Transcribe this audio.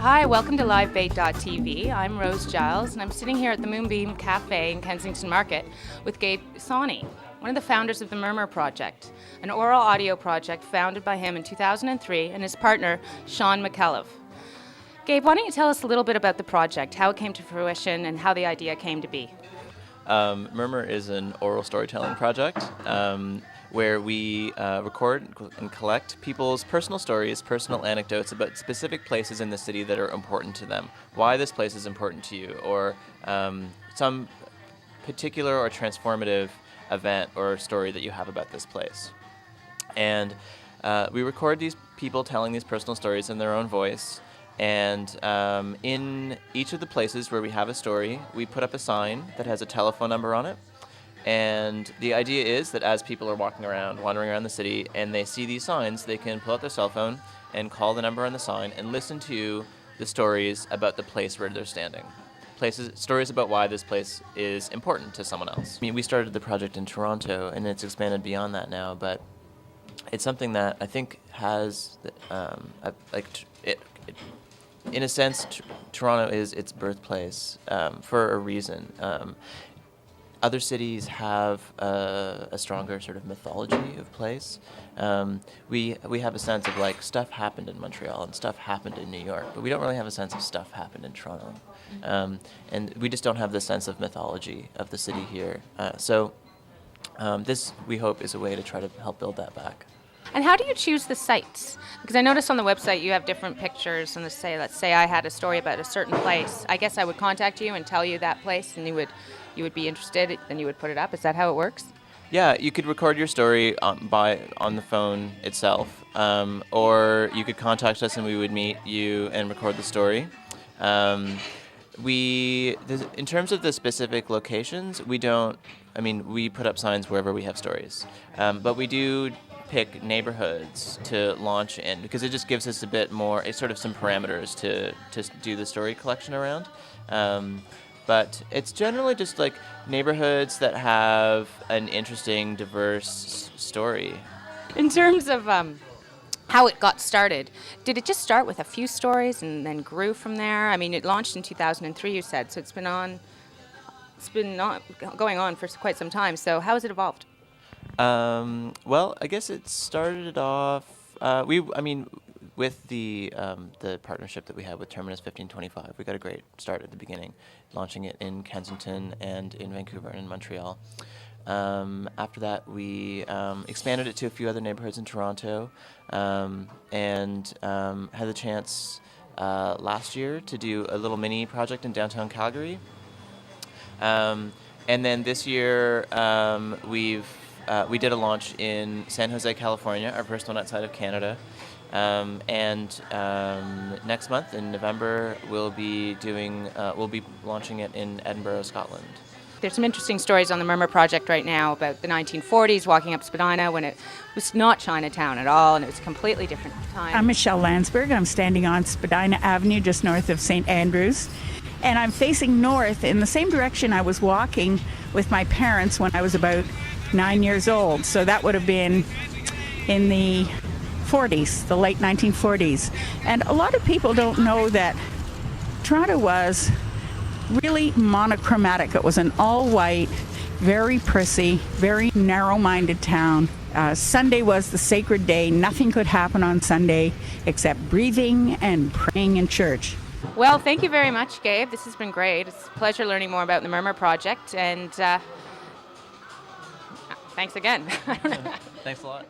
Hi, welcome to livebait.tv. I'm Rose Giles, and I'm sitting here at the Moonbeam Cafe in Kensington Market with Gabe Swahney, one of the founders of the Murmur Project, an oral audio project founded by him in 2003 and his partner, Sean McKellive. Gabe, why don't you tell us a little bit about the project, how it came to fruition, and how the idea came to be? Murmur is an oral storytelling project where we record and collect people's personal stories, personal anecdotes about specific places in the city that are important to them, why this place is important to you, or some particular or transformative event or story that you have about this place. And we record these people telling these personal stories in their own voice. And in each of the places where we have a story, we put up a sign that has a telephone number on it. And the idea is that as people are wandering around the city, and they see these signs, they can pull out their cell phone and call the number on the sign and listen to the stories about the place where they're standing. Stories about why this place is important to someone else. I mean, we started the project in Toronto, and it's expanded beyond that now, but it's something that I think has, in a sense, Toronto is its birthplace for a reason. Other cities have a stronger sort of mythology of place. We have a sense of like stuff happened in Montreal and stuff happened in New York, but we don't really have a sense of stuff happened in Toronto. And we just don't have the sense of mythology of the city here. So this, we hope, is a way to try to help build that back. And how do you choose the sites? Because I noticed on the website you have different pictures, and let's say I had a story about a certain place. I guess I would contact you and tell you that place, and you would be interested, then you would put it up. Is that how it works? Yeah, you could record your story on the phone itself, or you could contact us and we would meet you and record the story. In terms of the specific locations, we put up signs wherever we have stories, but we do pick neighborhoods to launch in because it just gives us a bit more, sort of some parameters to do the story collection around. But it's generally just like neighborhoods that have an interesting, diverse story. In terms of how it got started, did it just start with a few stories and then grew from there? I mean, it launched in 2003, you said, so it's been going on for quite some time. So how has it evolved? Well, I guess it started off. With the partnership that we had with Terminus 1525, we got a great start at the beginning, launching it in Kensington and in Vancouver and in Montreal. After that, we expanded it to a few other neighborhoods in Toronto, and had the chance last year to do a little mini project in downtown Calgary. And then this year, we did a launch in San Jose, California, our first one outside of Canada. And next month in November, we'll be launching it in Edinburgh, Scotland. There's some interesting stories on the Murmur Project right now about the 1940s, walking up Spadina when it was not Chinatown at all, and it was a completely different time. I'm Michelle Landsberg. I'm standing on Spadina Avenue, just north of St. Andrews. And I'm facing north in the same direction I was walking with my parents when I was about 9 years old. So that would have been in the 40s, the late 1940s. And a lot of people don't know that Toronto was really monochromatic. It was an all-white, very prissy, very narrow-minded town. Sunday was the sacred day. Nothing could happen on Sunday except breathing and praying in church. Well, thank you very much, Gabe. This has been great. It's a pleasure learning more about the Murmur Project, and thanks again. Thanks a lot.